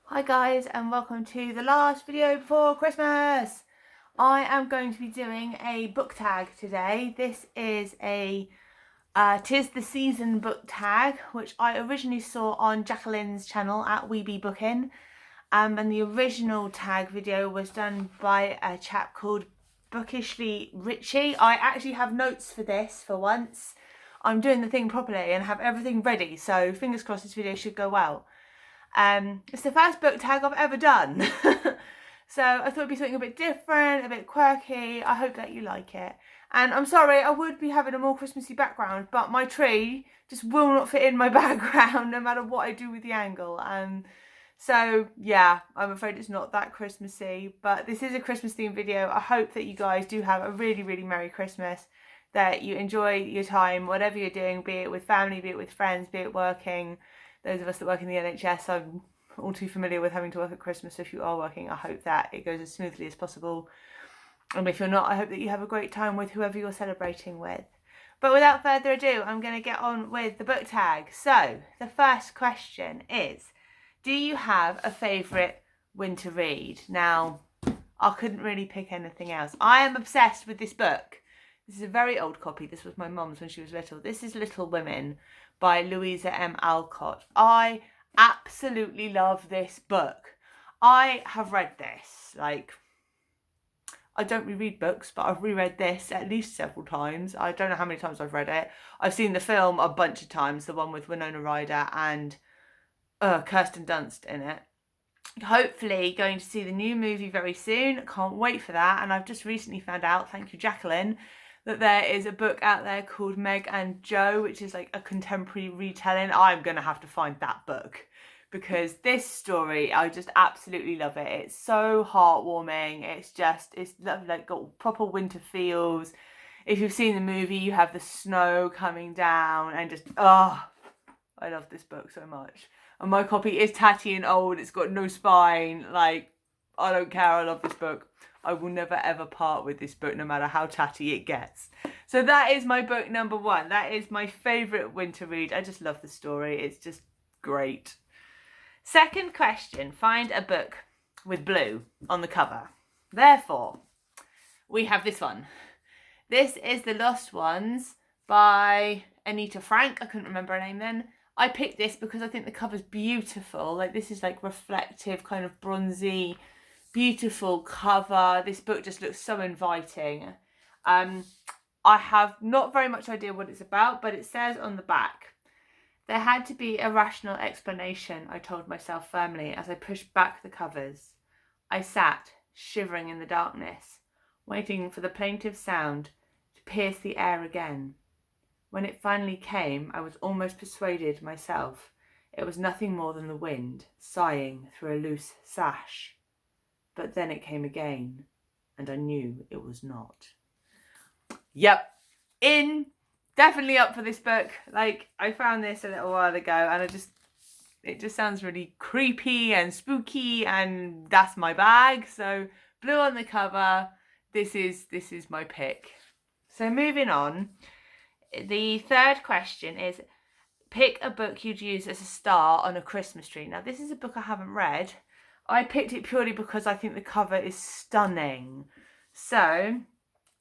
Hi guys, and welcome to the last video before Christmas. I am going to be doing a book tag today. This is a Tis the Season book tag, which I originally saw on Jacqueline's channel at Weeby Booking. And the original tag video was done by a chap called Bookishly Richie. I actually have notes for this for once. I'm doing the thing properly and have everything ready, so fingers crossed this video should go well. It's the first book tag I've ever done. So I thought it'd be something a bit different, a bit quirky. I hope that you like it. And I'm sorry, I would be having a more Christmassy background, but my tree just will not fit in my background no matter what I do with the angle. So yeah, I'm afraid it's not that Christmassy, but this is a Christmas themed video. I hope that you guys do have a really, really Merry Christmas, that you enjoy your time, whatever you're doing, be it with family, be it with friends, be it working. Those of us that work in the NHS, I'm all too familiar with having to work at Christmas. So if you are working, I hope that it goes as smoothly as possible. And if you're not, I hope that you have a great time with whoever you're celebrating with. But without further ado, I'm going to get on with the book tag. So the first question is, do you have a favourite winter read? Now, I couldn't really pick anything else. I am obsessed with this book. This is a very old copy. This was my mum's when she was little. This is Little Women by Louisa M. Alcott. I absolutely love this book. I have read this, I don't reread books, but I've reread this at least several times. I don't know how many times I've read it. I've seen the film a bunch of times, the one with Winona Ryder and Kirsten Dunst in it. Hopefully going to see the new movie very soon. Can't wait for that. And I've just recently found out, thank you Jacqueline, that there is a book out there called Meg and Joe, which is like a contemporary retelling. I'm going to have to find that book because this story, I just absolutely love it. It's so heartwarming. It's like got proper winter feels. If you've seen the movie, you have the snow coming down and just, I love this book so much. And my copy is tatty and old. It's got no spine. Like, I don't care. I love this book. I will never ever part with this book, no matter how tatty it gets. So that is my book number one. That is my favourite winter read. I just love the story. It's just great. Second question. Find a book with blue on the cover. Therefore, we have this one. This is The Lost Ones by Anita Frank. I couldn't remember her name then. I picked this because I think the cover's beautiful. Like, this is like reflective, kind of bronzy, beautiful cover. This book just looks so inviting. I have not very much idea what it's about, but it says on the back, there had to be a rational explanation, I told myself firmly as I pushed back the covers. I sat, shivering in the darkness, waiting for the plaintive sound to pierce the air again. When it finally came, I was almost persuaded myself it was nothing more than the wind sighing through a loose sash. But then it came again, and I knew it was not. Yep, definitely up for this book. Like, I found this a little while ago, and it just sounds really creepy and spooky, and that's my bag. So blue on the cover. This is my pick. So moving on. The third question is, pick a book you'd use as a star on a Christmas tree. Now, this is a book I haven't read. I picked it purely because I think the cover is stunning. So,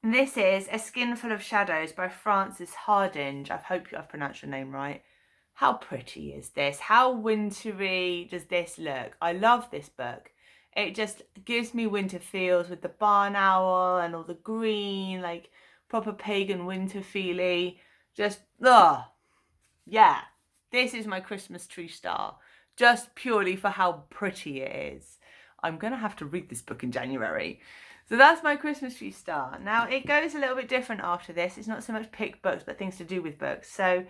this is A Skin Full of Shadows by Frances Hardinge. I hope I've pronounced your name right. How pretty is this? How wintry does this look? I love this book. It just gives me winter feels with the barn owl and all the green, like proper pagan winter feely. Just, yeah. This is my Christmas tree star. Just purely for how pretty it is. I'm going to have to read this book in January. So that's my Christmas tree star. Now, it goes a little bit different after this. It's not so much pick books, but things to do with books. So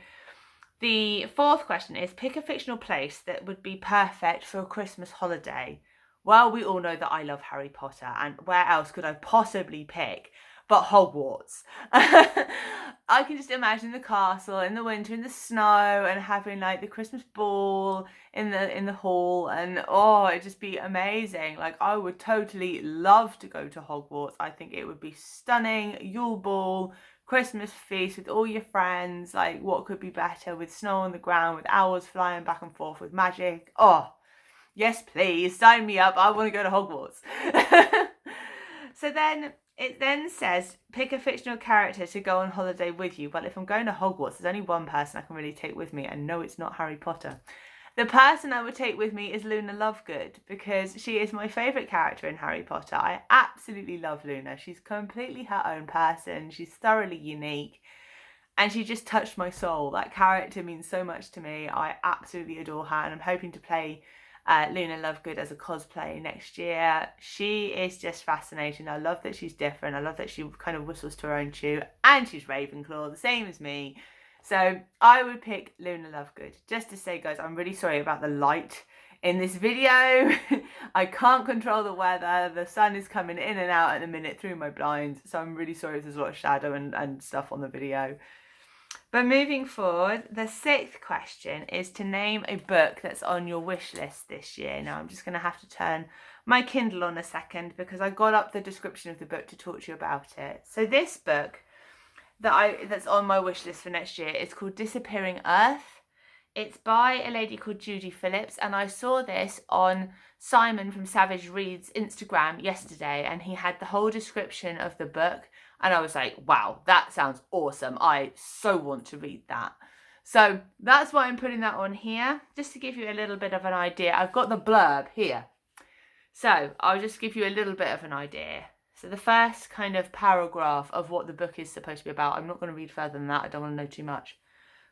the fourth question is, pick a fictional place that would be perfect for a Christmas holiday. Well, we all know that I love Harry Potter, and where else could I possibly pick but Hogwarts? I can just imagine the castle in the winter in the snow and having like the Christmas ball in the hall, and it'd just be amazing. Like, I would totally love to go to Hogwarts. I think it would be stunning. Yule ball, Christmas feast with all your friends. Like, what could be better with snow on the ground, with owls flying back and forth, with magic? Yes, please, sign me up. I want to go to Hogwarts. So then it then says, pick a fictional character to go on holiday with you. Well, if I'm going to Hogwarts, there's only one person I can really take with me, and no, it's not Harry Potter. The person I would take with me is Luna Lovegood, because she is my favourite character in Harry Potter. I absolutely love Luna. She's completely her own person. She's thoroughly unique. And she just touched my soul. That character means so much to me. I absolutely adore her, and I'm hoping to play Luna Lovegood as a cosplay next year. She is just fascinating. I love that she's different. I love that she kind of whistles to her own tune, and she's Ravenclaw, the same as me. So I would pick Luna Lovegood. Just to say, guys, I'm really sorry about the light in this video. I can't control the weather. The sun is coming in and out at the minute through my blinds, so I'm really sorry if there's a lot of shadow and stuff on the video. But moving forward, the 6th question is to name a book that's on your wish list this year. Now, I'm just going to have to turn my Kindle on a second, because I got up the description of the book to talk to you about it. So this book that's on my wish list for next year is called Disappearing Earth. It's by a lady called Judy Phillips, and I saw this on Simon from Savage Reads Instagram yesterday, and he had the whole description of the book, and I was like, wow, that sounds awesome. I so want to read that. So that's why I'm putting that on here, just to give you a little bit of an idea. I've got the blurb here, so I'll just give you a little bit of an idea. So the first kind of paragraph of what the book is supposed to be about, I'm not going to read further than that, I don't want to know too much.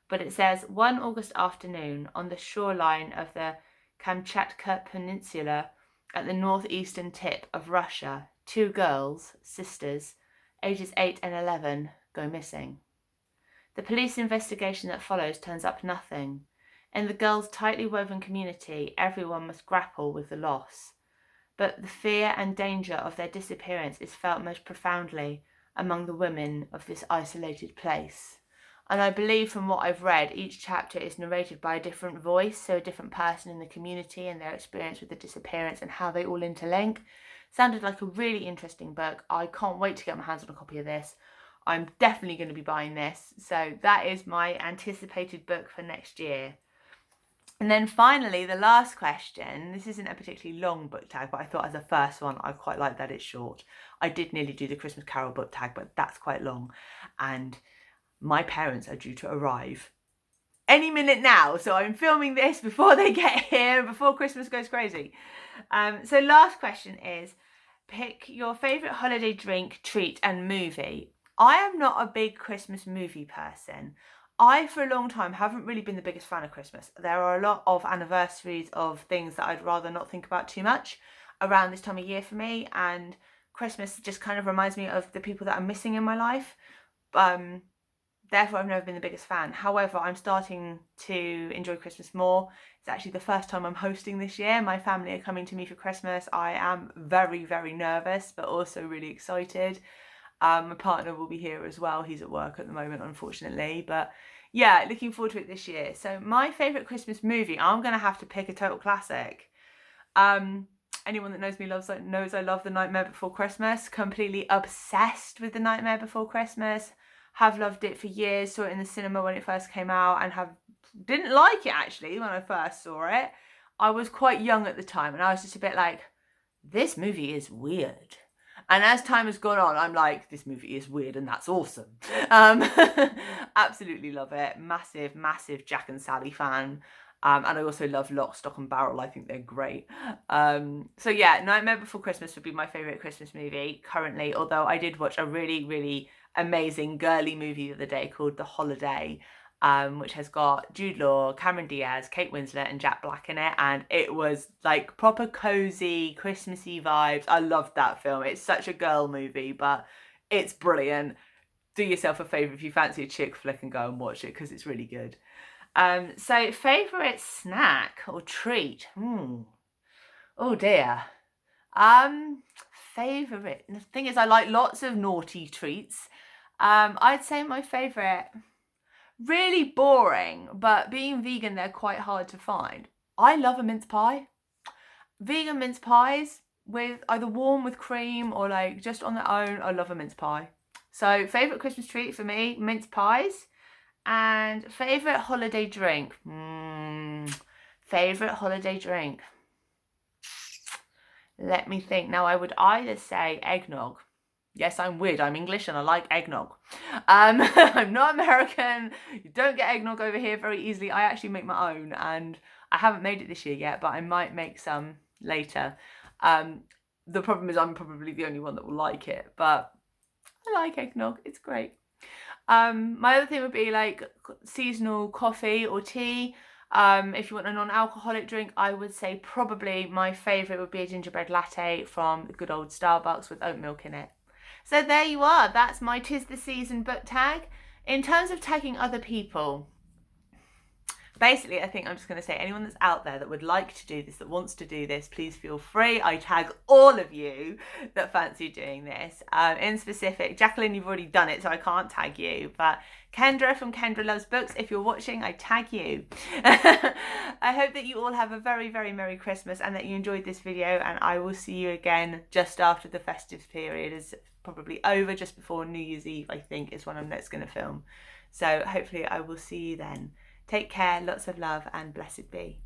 But it says, one August afternoon on the shoreline of the Kamchatka Peninsula at the northeastern tip of Russia, 2 girls, sisters, ages 8 and 11, go missing. The police investigation that follows turns up nothing. In the girls' tightly woven community, everyone must grapple with the loss. But the fear and danger of their disappearance is felt most profoundly among the women of this isolated place. And I believe from what I've read, each chapter is narrated by a different voice, so a different person in the community and their experience with the disappearance and how they all interlink. Sounded like a really interesting book. I can't wait to get my hands on a copy of this. I'm definitely going to be buying this. So that is my anticipated book for next year. And then finally, the last question. This isn't a particularly long book tag, but I thought as a first one, I quite like that it's short. I did nearly do the Christmas Carol book tag, but that's quite long. And my parents are due to arrive any minute now, so I'm filming this before they get here, before Christmas goes crazy. So last question is, pick your favourite holiday drink, treat and movie. I am not a big Christmas movie person. I, for a long time, haven't really been the biggest fan of Christmas. There are a lot of anniversaries of things that I'd rather not think about too much around this time of year for me, and Christmas just kind of reminds me of the people that I'm missing in my life. Therefore, I've never been the biggest fan. However, I'm starting to enjoy Christmas more. It's actually the first time I'm hosting this year. My family are coming to me for Christmas. I am very, very nervous, but also really excited. My partner will be here as well. He's at work at the moment, unfortunately. But yeah, looking forward to it this year. So my favourite Christmas movie, I'm going to have to pick a total classic. Anyone that knows me knows I love The Nightmare Before Christmas. Completely obsessed with The Nightmare Before Christmas. Have loved it for years. Saw it in the cinema when it first came out, and didn't like it actually when I first saw it. I was quite young at the time, and I was just a bit like, this movie is weird. And as time has gone on, I'm like, this movie is weird and that's awesome. Absolutely love it. Massive, massive Jack and Sally fan. And I also love Lock, Stock and Barrel. I think they're great. So yeah, Nightmare Before Christmas would be my favourite Christmas movie currently. Although I did watch a really, really amazing girly movie the other day called The Holiday, which has got Jude Law, Cameron Diaz, Kate Winslet and Jack Black in it, and it was like proper cozy Christmassy vibes. I loved that film. It's such a girl movie, but it's brilliant. Do yourself a favour if you fancy a chick flick and go and watch it, because it's really good. So favourite snack or treat? Oh dear. Favourite. The thing is, I like lots of naughty treats. I'd say my favourite, really boring, but being vegan, they're quite hard to find. I love a mince pie. Vegan mince pies with either warm with cream or like just on their own. I love a mince pie. So favourite Christmas treat for me, mince pies. And favourite holiday drink. Favourite holiday drink. Let me think. Now, I would either say eggnog. Yes, I'm weird. I'm English and I like eggnog. I'm not American. You don't get eggnog over here very easily. I actually make my own, and I haven't made it this year yet, but I might make some later. The problem is I'm probably the only one that will like it, but I like eggnog. It's great. My other thing would be like seasonal coffee or tea. If you want a non-alcoholic drink, I would say probably my favourite would be a gingerbread latte from the good old Starbucks with oat milk in it. So there you are. That's my 'Tis the Season book tag. In terms of tagging other people, basically, I think I'm just going to say anyone that's out there that would like to do this, that wants to do this, please feel free. I tag all of you that fancy doing this. In specific, Jacqueline, you've already done it, so I can't tag you. But Kendra from Kendra Loves Books, if you're watching, I tag you. I hope that you all have a very, very Merry Christmas and that you enjoyed this video. And I will see you again just after the festive period is probably over, just before New Year's Eve, I think, is when I'm next going to film. So hopefully I will see you then. Take care, lots of love, and blessed be.